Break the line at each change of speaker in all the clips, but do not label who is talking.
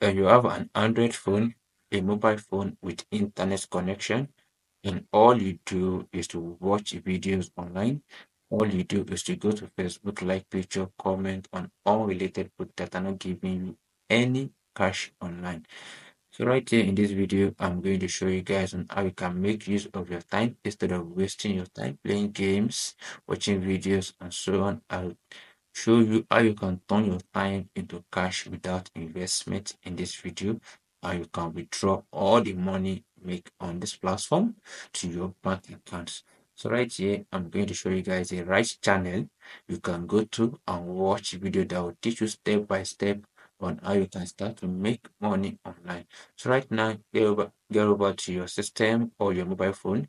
You have an Android phone, a mobile phone with internet connection, and all you do is to watch videos online. All you do is to go to Facebook, like picture, comment on unrelated posts that are not giving you any cash online. So right here in this video, I'm going to show you guys on how you can make use of your time instead of wasting your time playing games, watching videos, and so on. I'll show you how you can turn your time into cash without investment in this video, and you can withdraw all the money you make on this platform to your bank accounts. So right here, I'm going to show you guys a right channel you can go to and watch video that will teach you step by step on how you can start to make money online. So right now, get over to your system or your mobile phone,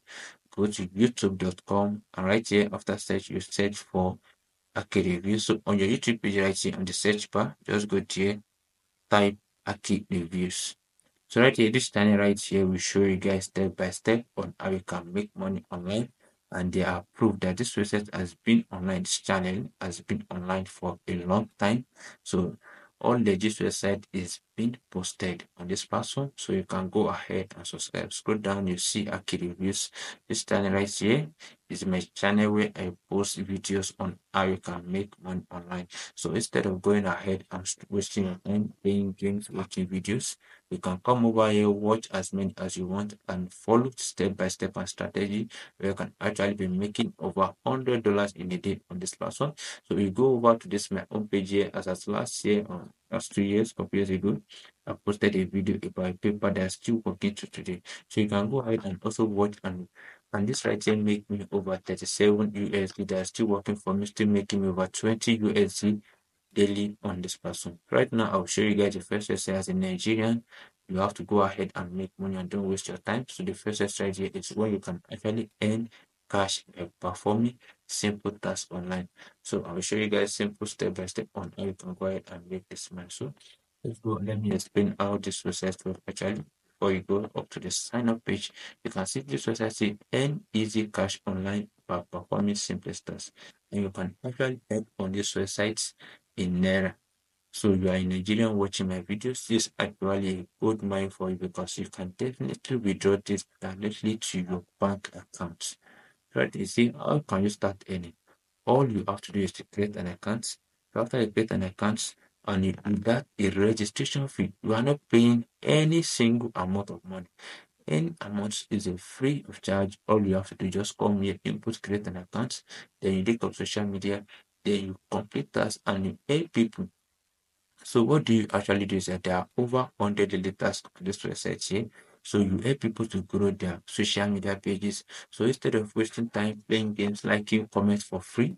go to youtube.com, and right here after search, you search for Hacky review. So on your YouTube page right here on the search bar, just go here, type Hacky reviews. So right here, this channel right here will show you guys step by step on how you can make money online. And they are proof that this website has been online, this channel has been online for a long time. So all the this website is being posted on this platform. So you can go ahead and subscribe. Scroll down, you see Hacky reviews. This channel right here is my channel where I post videos on how you can make money online. So instead of going ahead and wasting your time playing games, watching videos, you can come over here, watch as many as you want, and follow step by step and strategy where you can actually be making over $100 in a day on this platform. So you go over to this my own page here as at last year or last 2 years, couple years ago, I posted a video about a paper that's still working to today. So you can go ahead and also watch, and this right here make me over 37 USD. That's still working for me, still making me over 20 USD daily on this platform. Right now, I'll show you guys the first exercise. As a Nigerian, you have to go ahead and make money and don't waste your time. So the first exercise here is where you can actually earn cash by performing simple tasks online. So I will show you guys simple step by step on how you can go ahead and make this money. So let's go. Let me explain how this process works actually. Before you go up to the sign up page, you can see this website say earn easy cash online by performing simple tasks. And you can actually help on this website in Naira. So you are a Nigerian watching my videos, this is actually a good mine for you because you can definitely withdraw this directly to your bank account. Right? You see, how can you start earning? All you have to do is to create an account. After you create an account and you do that, a registration fee, you are not paying any single amount of money. Any amount is a free of charge. All you have to do is just come here, input, create an account, then you take up social media, then you complete tasks and you pay people. So what do you actually do is that there are over 100 daily tasks on this website here. So you help people to grow their social media pages. So instead of wasting time playing games, liking comments for free,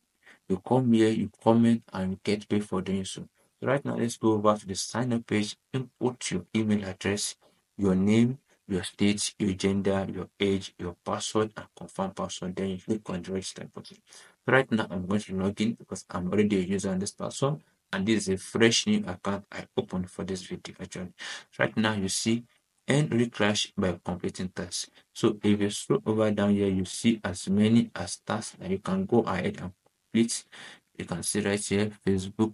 you come here, you comment, and you get paid for doing so. So right now, let's go over to the sign up page, input your email address, your name, your state, your gender, your age, your password, and confirm password. Then you click on the register button. So right now, I'm going to log in because I'm already a user on this platform, and this is a fresh new account I opened for this video actually. So right now you see end recrash by completing tasks. So if you scroll over down here, you see as many as tasks that you can go ahead and complete. You can see right here Facebook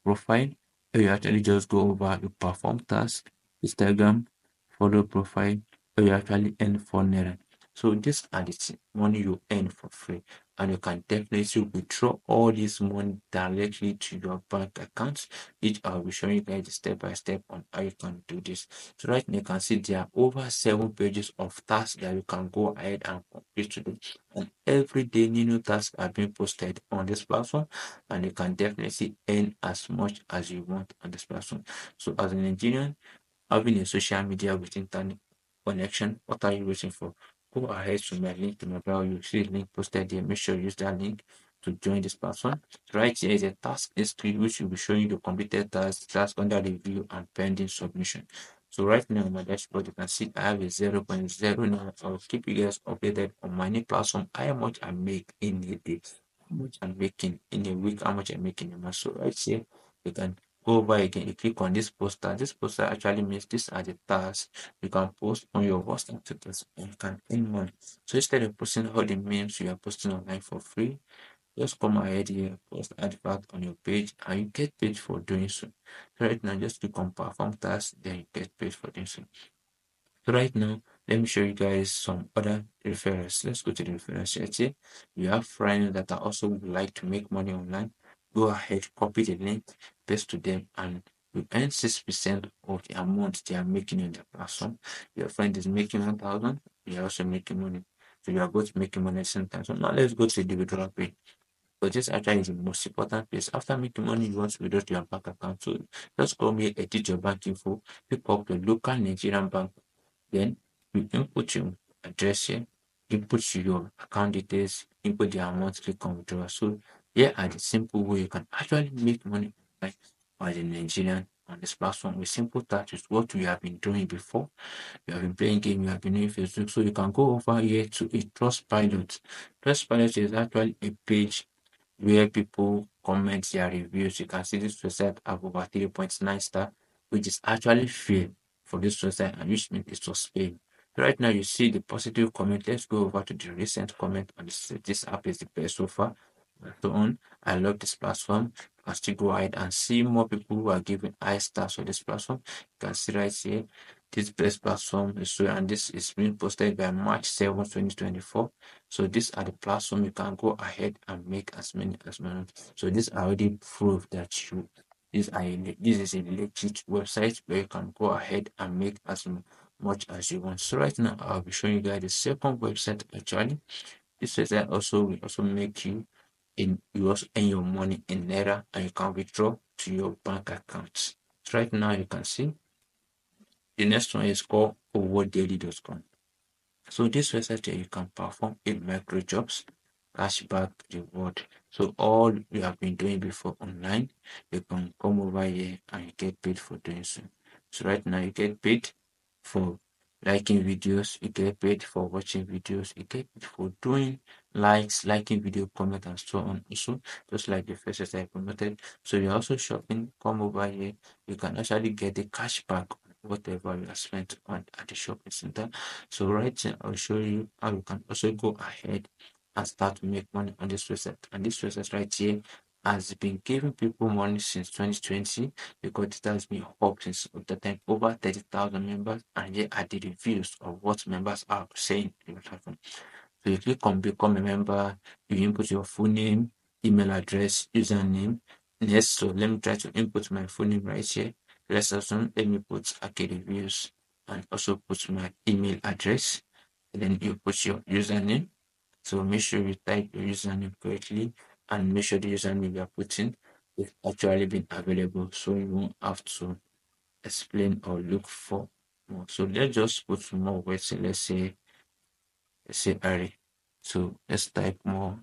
profile. You actually just go over, you perform task, Instagram, follow profile, or you actually earn 4 naira. So these are the money you earn for free, and you can definitely withdraw all this money directly to your bank accounts, which I'll be showing you guys step by step on how you can do this. So right now you can see there are over 7 pages of tasks that you can go ahead and complete today, and every day new tasks are being posted on this platform, and you can definitely earn as much as you want on this platform. So as an Nigerian, having a social media with internet connection, what are you waiting for? Go ahead to my link to my bio. You see the link posted there. Make sure you use that link to join this platform. Right here is a task history which will be showing you the completed tasks under review and pending submission. So right now on my dashboard, you can see I have a 0.0 now. I'll keep you guys updated on my new platform, how much I make in a day, how much I'm making in a week, how much I make in a month. So right here, you can go over again, you click on this poster. This poster actually means these are the tasks you can post on your WhatsApp status and you can earn money. So instead of posting all the memes you are posting online for free, Just come ahead here, post advert on your page, and you get paid for doing so. So right now, just click on perform task, then you get paid for doing so. So right now, let me show you guys some other referrals. Let's go to the referral chat here. You have friends that are also would like to make money online. Go ahead, copy the link, paste to them, and you earn 6% of the amount they are making on the platform. Your friend is making 1,000, you are also making money. So you are both making money at the same time. So now let's go to the withdrawal page. So this actually is the most important piece. After making money, you want to withdraw to your bank account. So just go here, edit your bank info, pick up your local Nigerian bank, then you input your address here, input your account details, input the amount, click on withdraw. So here are the simple way you can actually make money like as a Nigerian on this platform with simple tactics, what we have been doing before. You have been playing game, you have been doing Facebook. So you can go over here to a Trust Pilot. Trust Pilot is actually a page where people comment their reviews. You can see this website have over 3.9 star, which is actually fair for this website, and which means it was paying. Right now, you see the positive comment. Let's go over to the recent comment on this. This app is the best so far. And so on. I love this platform. You can still go ahead and see more people who are giving high stars for this platform. You can see right here. This best platform is so, and this is being posted by March 7th, 2024. So these are the platform you can go ahead and make as many as many. So this already prove that you this is a legit website where you can go ahead and make as much as you want. So right now I'll be showing you guys the second website actually. This website also will also make you you also earn your money in Naira and you can withdraw to your bank account. So right now you can see the next one is called overdaily.com. So this website here you can perform a micro jobs, cashback reward. So all you have been doing before online, you can come over here and you get paid for doing so. So right now you get paid for liking videos, you get paid for watching videos, you get paid for doing likes, liking video, comment, and so on. Also, just like the first website I promoted. So you're also shopping, come over here, you can actually get the cashback on whatever you have spent on at the shopping center. So right here, I'll show you how you can also go ahead and start to make money on this website. And this website right here has been giving people money since 2020 because it has been up since the time over 30,000 members. And here are the reviews of what members are saying in the platform. So you click on become a member, you input your full name, email address, username. Next, so let me try to input my full name right here. Let's also let me put Hacky reviews and also put my email address. And then you put your username. So make sure you type your username correctly and make sure the username you are putting is actually been available so you won't have to explain or look for more. So let's just put some more words. Let's say array. So let's type more.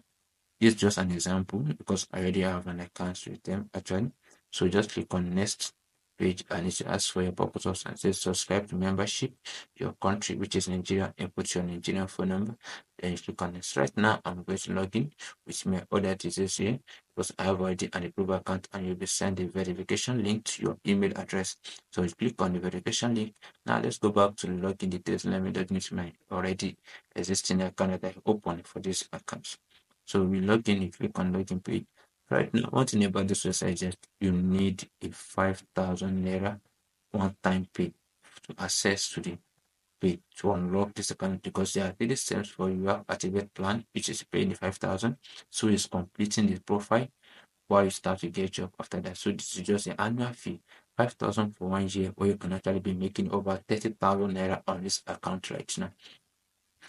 It's just an example because I already have an account with them actually. So just click on next page and it will ask for your purpose and say subscribe to membership, your country, which is Nigeria, input your Nigerian phone number. Then you click on next. Right now, I'm going to log in with my other details here because I have already an approved account and you'll be sent a verification link to your email address. So you click on the verification link. Now let's go back to the login details. Let me log into my already existing account that I opened for this account. So we log in, you click on login page. Right now, one thing about this website is that you need a 5,000 Naira one-time pay to access to the pay to unlock this account because there are three steps for your activate plan, which is paying the 5,000. So it's completing the profile while you start to get job after that. So this is just an annual fee, 5,000 for 1 year, where you can actually be making over 30,000 Naira on this account right now.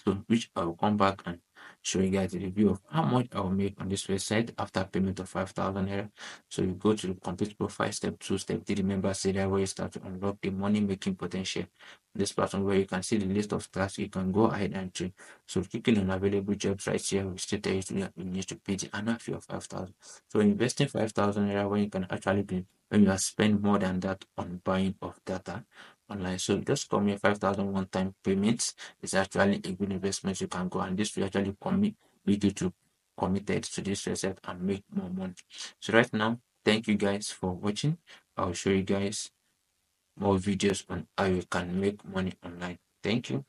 So which I will come back and show you guys a review of how much I will make on this website after payment of 5,000 naira. So you go to the complete profile, step 2, step 3, members area where you start to unlock the money making potential. This platform where you can see the list of tasks you can go ahead and train. So clicking on available jobs right here, we still tell you you need to pay the annual fee of 5,000. So investing 5,000 naira when you can actually be when you are spend more than that on buying of data online. So just come here 5,000 one-time payments is actually a good investment you can go and this will actually commit lead you to committed to this reset and make more money. So right now, thank you guys for watching. I'll show you guys more videos on how you can make money online. Thank you.